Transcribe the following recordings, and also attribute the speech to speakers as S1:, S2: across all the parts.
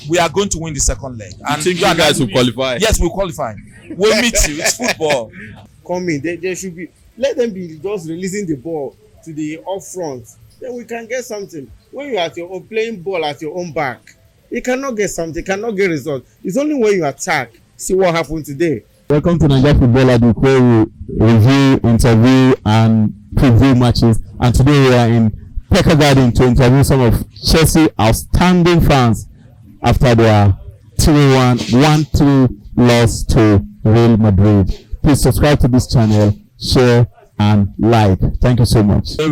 S1: We are going to win the second leg.
S2: And you guys will qualify?
S1: Yes, we'll qualify. We'll meet you. It's football.
S3: Come in. They should be. Let them be just releasing the ball to the up front. Then we can get something. When you are at your own playing ball at your own back, you cannot get something. Cannot get results. It's only when you attack. See what happened today.
S4: Welcome to Naija Football Addicts, where we review, interview, and preview matches. And today we are in Pekka Garden to interview some of Chelsae outstanding fans after their 1-3 loss to Real Madrid. Please subscribe to this channel, share, and like. Thank you so much.
S2: A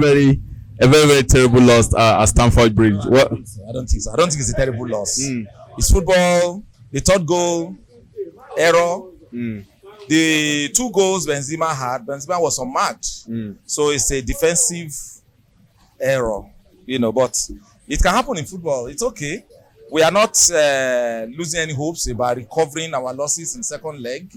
S2: very terrible loss at Stamford Bridge. What?
S1: I don't think so. I don't think it's a terrible loss. It's football. The third goal, error. The 2 goals Benzema was unmarked. So it's a defensive error, but it can happen in football. It's okay. We are not losing any hopes about recovering our losses in second leg,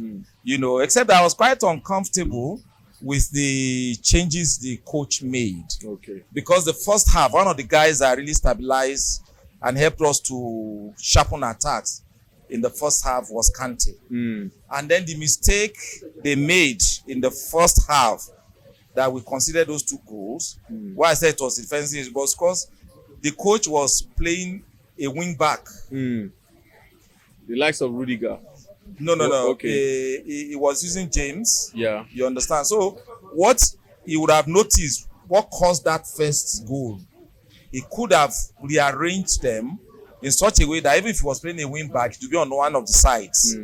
S1: except that I was quite uncomfortable with the changes the coach made. Okay. Because the first half, one of the guys that really stabilized and helped us to sharpen attacks in the first half was Kante. And then the mistake they made in the first half that we considered those 2 goals, why I said it was defensive was because the coach was playing a wing back.
S2: The likes of Rudiger.
S1: No.
S2: Okay.
S1: He was using James.
S2: Yeah.
S1: You understand? So what he would have noticed, what caused that first goal, he could have rearranged them in such a way that even if he was playing a wing back, it would be on one of the sides.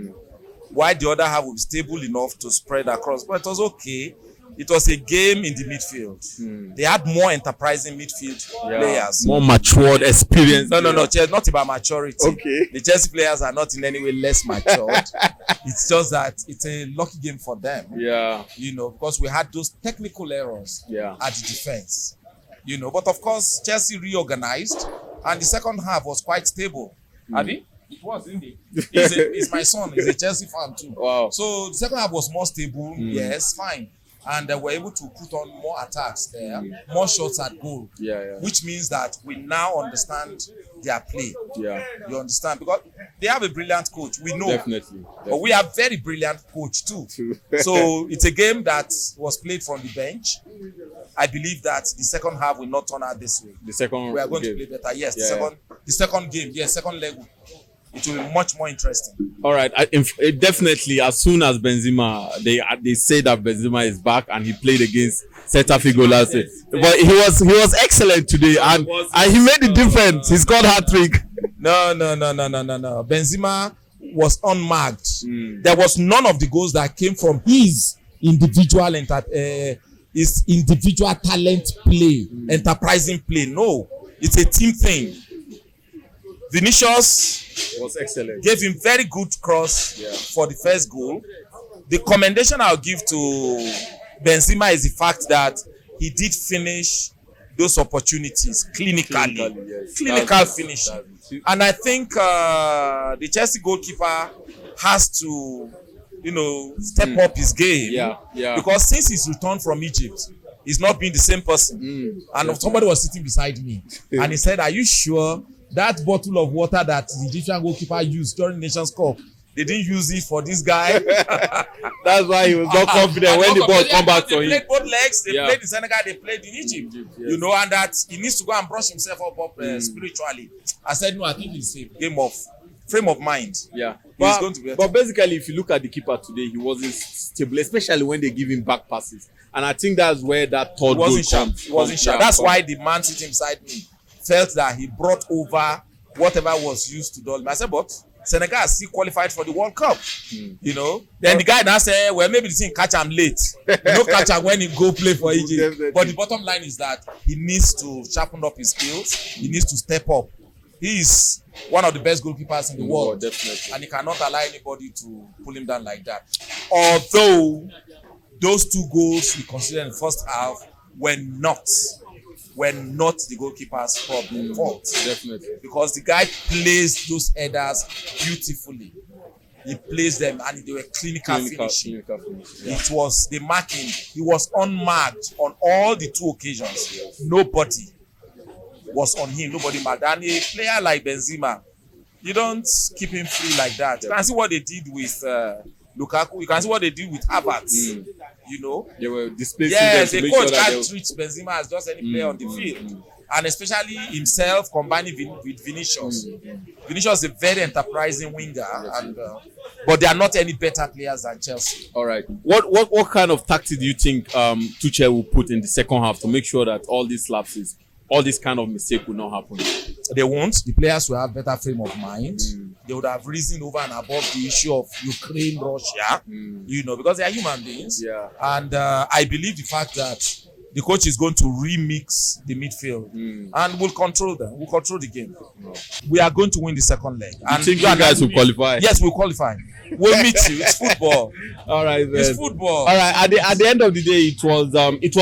S1: While the other half would be stable enough to spread across. But it was okay. It was a game in the midfield. They had more enterprising midfield players.
S2: More matured, experienced.
S1: No. Not about maturity.
S2: Okay.
S1: The Chelsea players are not in any way less matured. It's just that it's a lucky game for them.
S2: Yeah.
S1: Because we had those technical errors at the defense. But of course, Chelsea reorganized, and the second half was quite stable. Abi? It was, isn't it? He's my son. He's a Chelsea fan too.
S2: Wow.
S1: So the second half was more stable. Yes, fine. And we're able to put on more attacks there, more shots at goal. Which means that we now understand their play. You understand? Because they have a brilliant coach. We know.
S2: Definitely.
S1: But we have very brilliant coach too. So it's a game that was played from the bench. I believe that the second half will not turn out this way. We are going to play better. Yes, the second game. Yes, second leg. It will be much more interesting.
S2: All right, definitely. As soon as Benzema, they say that Benzema is back and he played against Celta Vigo last year. But he was excellent today, and he made the difference. He scored hat-trick.
S1: No. Benzema was unmarked. There was none of the goals that came from his individual talent play, enterprising play. No, it's a team thing. Vinicius
S2: was excellent.
S1: Gave him very good cross for the first goal. The commendation I'll give to Benzema is the fact that he did finish those opportunities clinically. Clinical finish. And I think the Chelsea goalkeeper has to, step up his game. Because since he's returned from Egypt, he's not been the same person. And somebody was sitting beside me and he said, "Are you sure that bottle of water that the Egyptian goalkeeper used during Nations Cup, they didn't use it for this guy?"
S2: That's why he was not confident when the ball come back to him.
S1: They played both legs. They played in Senegal. They played in Egypt. And that he needs to go and brush himself up spiritually. I said, no, I think it's a game of frame of mind.
S2: But basically, if you look at the keeper today, he wasn't stable, especially when they give him back passes. And I think that's where that third goal comes.
S1: He wasn't sharp. That's why the man sitting beside me felt that he brought over whatever was used to dull him. I said, but Senegal has still qualified for the World Cup. Then the guy now said, well, maybe the thing catch him late. Catch him when he go play for Egypt. But the bottom line is that he needs to sharpen up his skills. He needs to step up. He is one of the best goalkeepers in the world.
S2: Definitely.
S1: And he cannot allow anybody to pull him down like that. Although those 2 goals we considered in the first half were not the goalkeeper's fault.
S2: Definitely.
S1: Because the guy plays those headers beautifully. He plays them and they were clinical finishing. It was the marking. He was unmarked on all the 2 occasions. Nobody was on him. Nobody marked. And a player like Benzema, You don't keep him free like that. You can see what they did with Lukaku. You can see what they did with Havertz. You know,
S2: They were displacing
S1: yes,
S2: them to
S1: a
S2: make
S1: coach
S2: sure that
S1: can't treat Benzema as just any player on the field, and especially himself combining with Vinicius. Vinicius is a very enterprising winger, and but they are not any better players than Chelsea.
S2: All right. What kind of tactic do you think Tuchel will put in the second half to make sure that all these lapses, all this kind of mistake will not happen?
S1: They won't. The players will have better frame of mind. They would have risen over and above the issue of Ukraine, Russia, you know, because they are human beings.
S2: Yeah.
S1: And I believe the fact that the coach is going to remix the midfield and will control them. We'll control the game. We are going to win the second leg.
S2: You think you guys will qualify?
S1: Yes, we'll qualify. We'll meet you. It's football.
S2: All right, man.
S1: It's football.
S2: All right. At the end of the day, it was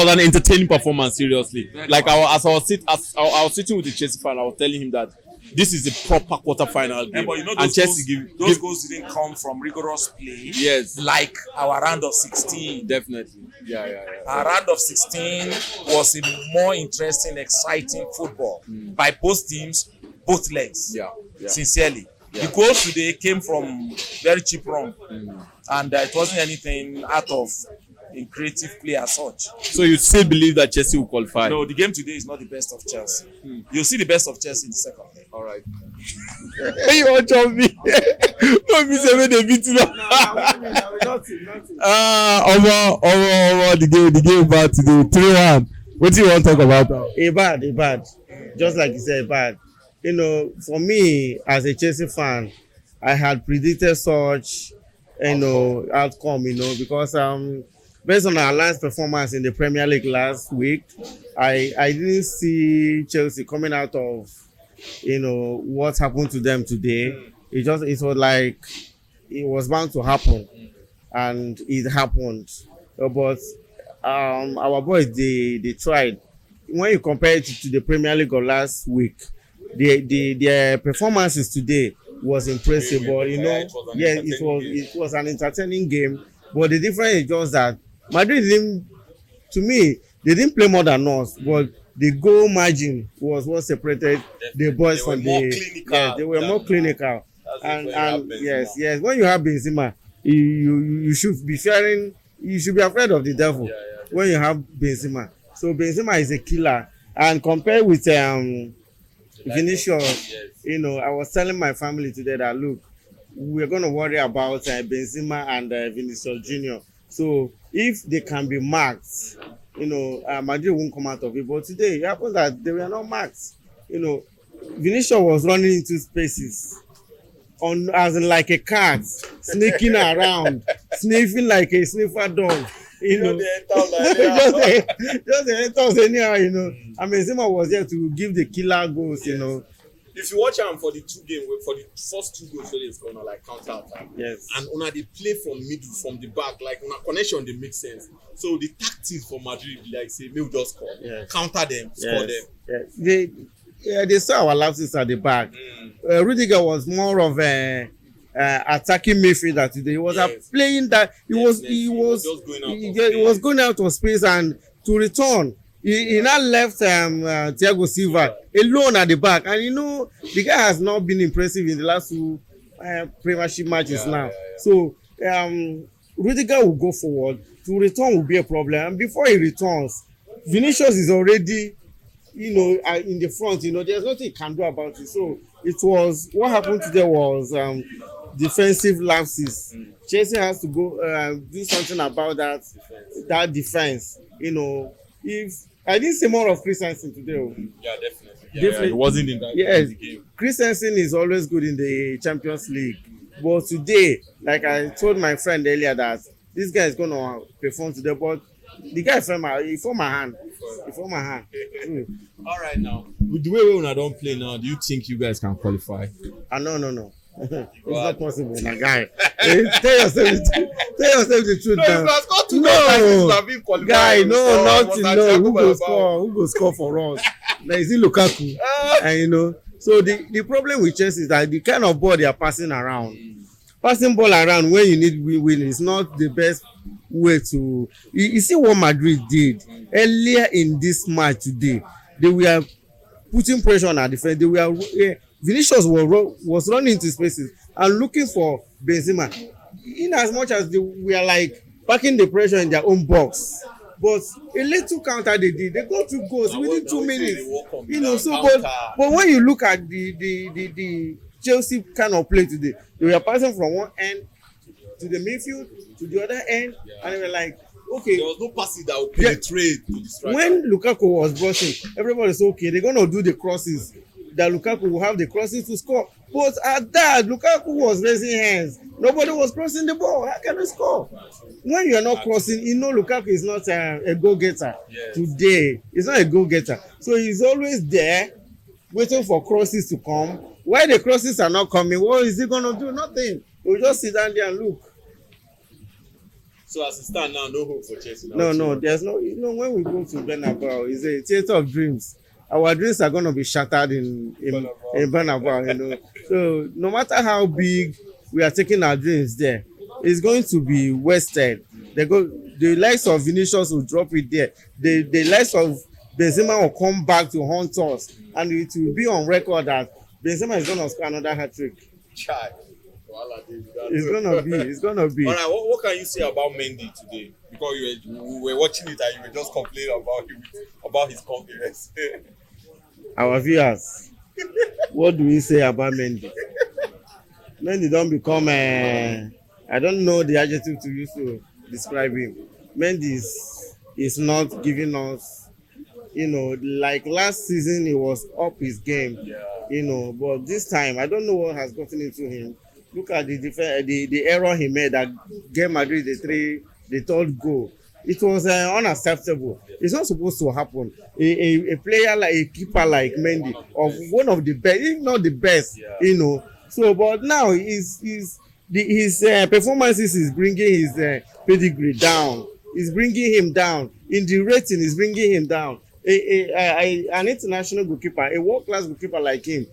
S2: an entertaining performance. Seriously, like I was sitting with the Chelsea fan. I was telling him that this is a proper quarter-final game.
S1: Yeah, but you know
S2: and Chelsea
S1: those goals didn't come from rigorous play.
S2: Yes.
S1: Like our round of 16.
S2: Definitely. Yeah.
S1: Our round of 16 was a more interesting, exciting football by both teams, both legs.
S2: Yeah.
S1: Sincerely. The goals today came from very cheap run, and it wasn't anything out of in creative play as such.
S2: So you still believe that Chelsea will qualify?
S1: No, the game today is not the best of Chelsea. You'll see the best of Chelsea in the second leg.
S2: All right. You want to me? Don't be saying they beat you.
S4: The game bad today. 3-1. What do you want to talk about now?
S3: A bad. Just like you said, bad. You know, for me as a Chelsea fan, I had predicted such, outcome. Because based on our last performance in the Premier League last week, I didn't see Chelsea coming out of, what happened to them today. It was like it was bound to happen, and it happened. But our boys, they tried. When you compare it to the Premier League of last week, their performances today was impressive. But it was an entertaining game. But the difference is just that Madrid they didn't play more than us, but the goal margin was what separated the boys from they were more clinical. And yes, when you have Benzema, you should be afraid of the devil when you have Benzema. So Benzema is a killer, and compared with Vinicius, I was telling my family today that look, we're going to worry about Benzema and Vinicius Junior. So if they can be marked, Madrid won't come out of it. But today it happened that they were not marked. Vinicius was running into spaces as in like a cat, sneaking around, sniffing like a sniffer dog. Just enters anyhow. And Benzema was there to give the killer goals.
S2: If you watch him for the first two goals, it's gonna like counter attack.
S3: Yes.
S2: And una they play from middle, from the back, like una connection they make sense. So the tactics for Madrid, like say, maybe just score, counter them, score them.
S3: They saw our lapses at the back. Rudiger was more of a attacking midfielder today. He was playing that. He was going out of space, and to return. He now left Thiago Silva alone at the back, and the guy has not been impressive in the last two Premiership matches now. So Rudiger will go forward. To return will be a problem, and before he returns, Vinicius is already in the front. There's nothing he can do about it. So it was what happened today was defensive lapses. Chelsea has to go do something about that defense. If I didn't see more of Christensen today.
S2: Yeah, definitely. He wasn't in that game.
S3: Christensen is always good in the Champions League. But today, like I told my friend earlier, that this guy is going to perform today. But the guy fell my hand.
S2: All right, now. With the way we don't play now, do you think you guys can qualify?
S3: No. It's not possible, my guy. Tell yourself the truth. No, guy, nothing. Who go score for us? There is Lukaku, and So the problem with Chelsea is that the kind of ball they are passing ball around when you need win is not the best way to. You see what Madrid did earlier in this match today. They were putting pressure on our defense. They were Vinicius was running into spaces and looking for Benzema. In as much as we are like packing the pressure in their own box, but a little counter they did. They got 2 goals within 2 minutes. So but when you look at the Chelsea kind of play today, they were passing from one end to the midfield to the other end, and they were like, okay.
S2: There was no passing that would penetrate to the striker.
S3: When Lukaku was brushing, everybody said, okay, they're gonna do the crosses. That Lukaku will have the crosses to score. But at that, Lukaku was raising hands. Nobody was crossing the ball. How can they score? When you are not crossing, you know Lukaku is not a goal-getter. Yes. Today, he's not a goal-getter. So he's always there, waiting for crosses to come. Why the crosses are not coming? What is he gonna do? Nothing. He'll just sit down there and look.
S2: So as it stands now, no hope for Chelsea.
S3: No, there's no. You know, when we go to Bernabeu, it's a theater of dreams. Our dreams are going to be shattered in Bernabeu, you know. So no matter how big we are taking our dreams there, it's going to be wasted. The likes of Vinicius will drop it there. The likes of Benzema will come back to haunt us, and it will be on record that Benzema is going to score another hat-trick. It's gonna be.
S2: All right, what can you say about Mendy today? Because we were watching it and you were just complaining about his confidence.
S3: Our viewers, what do we say about Mendy? Mendy don't become I don't know the adjective to use to describe him. Mendy is not giving us, you know, like last season he was up his game, you know, but this time I don't know what has gotten into him. Look at the error he made that gave Madrid the third goal. It was unacceptable. It's not supposed to happen. A player like a keeper like Mendy, of one of the best, if not the best, you know. So, but now his performances is bringing his pedigree down. It's bringing him down. In the rating, is bringing him down. An international goalkeeper, a world-class goalkeeper like him,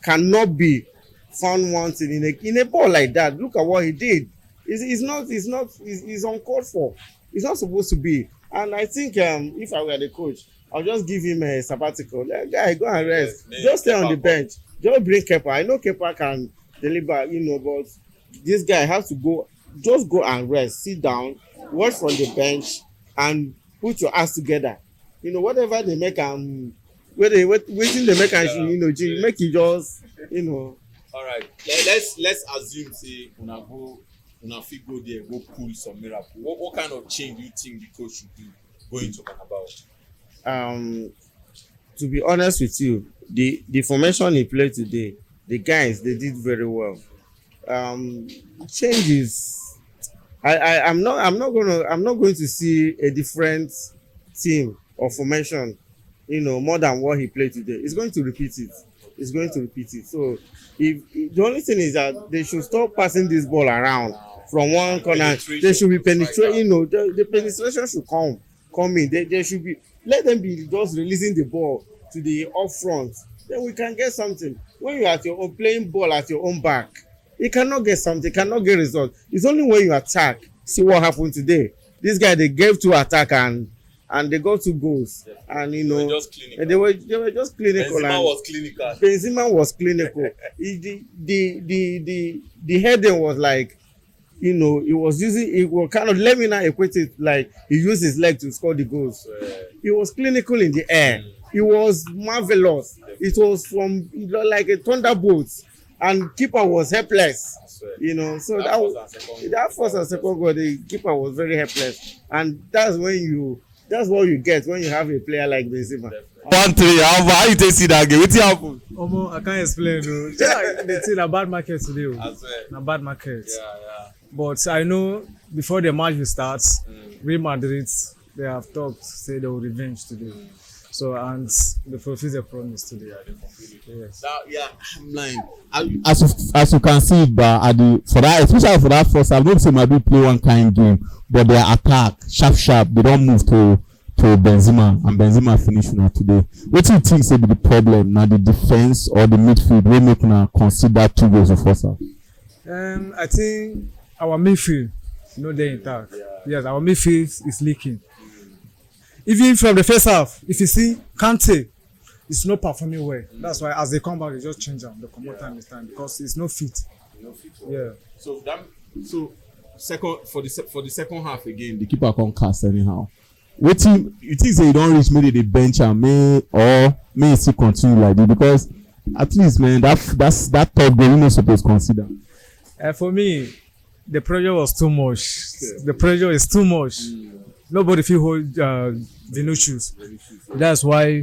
S3: cannot be found wanting in a ball like that. Look at what he did. It's uncalled for. It's not supposed to be. And I think if I were the coach, I'll just give him a sabbatical. Guy, go and rest. Just stay on the bench. Just bring Kepa. I know Kepa can deliver, you know, but this guy has to go. Just go and rest. Sit down. Watch from the bench and put your ass together. You know, whatever they make waiting they make you know, make it just, you know.
S2: All right. Let's assume say una fit go there, go pull some miracle. What kind of change do you think the coach should do going to Bernabeu?
S3: To be honest with you, the formation he played today, the guys they did very well. Changes. I'm not going to see a different team or formation, you know, more than what he played today. He's going to repeat it. So if the only thing is that they should stop passing this ball around from one corner. They should be penetrating, you know, the penetration should come in. They should be, let them be just releasing the ball to the up front. Then we can get something. When you're at your own playing ball at your own back, you cannot get something, cannot get results. It's only when you attack. See what happened today. This guy, they gave 2 attacks and they got 2 goals. And you know, they were just clinical. Benzema was clinical. The heading was like, you know, he was kind of, let me now equate it like he used his leg to score the goals. He was clinical in the air. It was marvelous. It was from like a thunderbolt, and keeper was helpless. You know, so that first and second goal, the keeper was very helpless, and that's what you get when you have a player like Benzema.
S2: 1-3. How you take see that game? What happened?
S5: I can't explain. They say a bad market today. A bad market.
S2: Yeah.
S5: But I know before the match will start, Real Madrid, they have talked, say they will revenge today. So, and they fulfill their promise today. Yes.
S2: I'm lying.
S4: As you can see, but especially for that first half, not say Madrid play one kind game, but their attack sharp, they don't move to Benzema, and Benzema finish now today. What do you think say be the problem now, the defense or the midfield? We make now consider 2 goals of first half.
S5: I think our midfield, they're intact. Yes, our midfield is leaking. Even from the first half, if you see Kante, it's not performing well. That's why as they come back, they just change them. They come out time this time because it's not fit. Yeah.
S2: So for the second half again, the keeper can't cast anyhow. Wetin you think say you don't reach maybe the bench and may still continue like this because at least man that third goal you no suppose consider.
S5: For me, the pressure was too much. The pressure is too much. Nobody feel hold Vinicius. That's why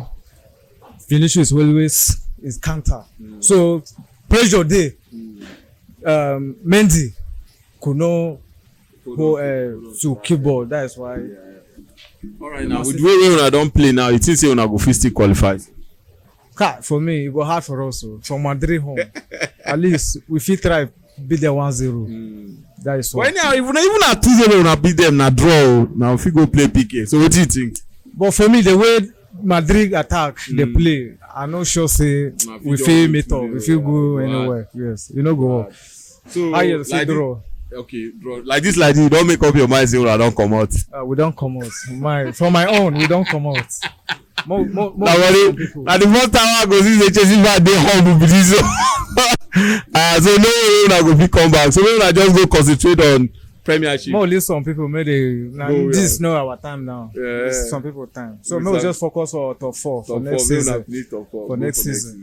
S5: Vinicius always is counter. So pressure there. Mendy could not go to keep ball. That's why.
S2: All right, now with the way una don play now, you think say una go fit still qualify?
S5: For me, it was hard for us. From Madrid home, at least we fit try beat them 1-0. That is all.
S2: Well, now even at 2-0 una beat them na draw. Now if we go play PK, so what do you think?
S5: But for me, the way Madrid attack, they play, I'm not sure say we feel meet up, we feel go anywhere. Yes, you know go.
S2: So
S5: how you say draw?
S2: Okay, draw. Like this, you don't make up your mind say I don't come out.
S5: We don't come out. For my own, we don't come out. Now
S2: the first time I go see the Chelsea fan dey humble be this. So no way una go fit come back. So we just go concentrate on Premiership.
S5: More list some people may this is not our time now. Yeah. It's some people time. So maybe just focus on top 4 for next season. For next season.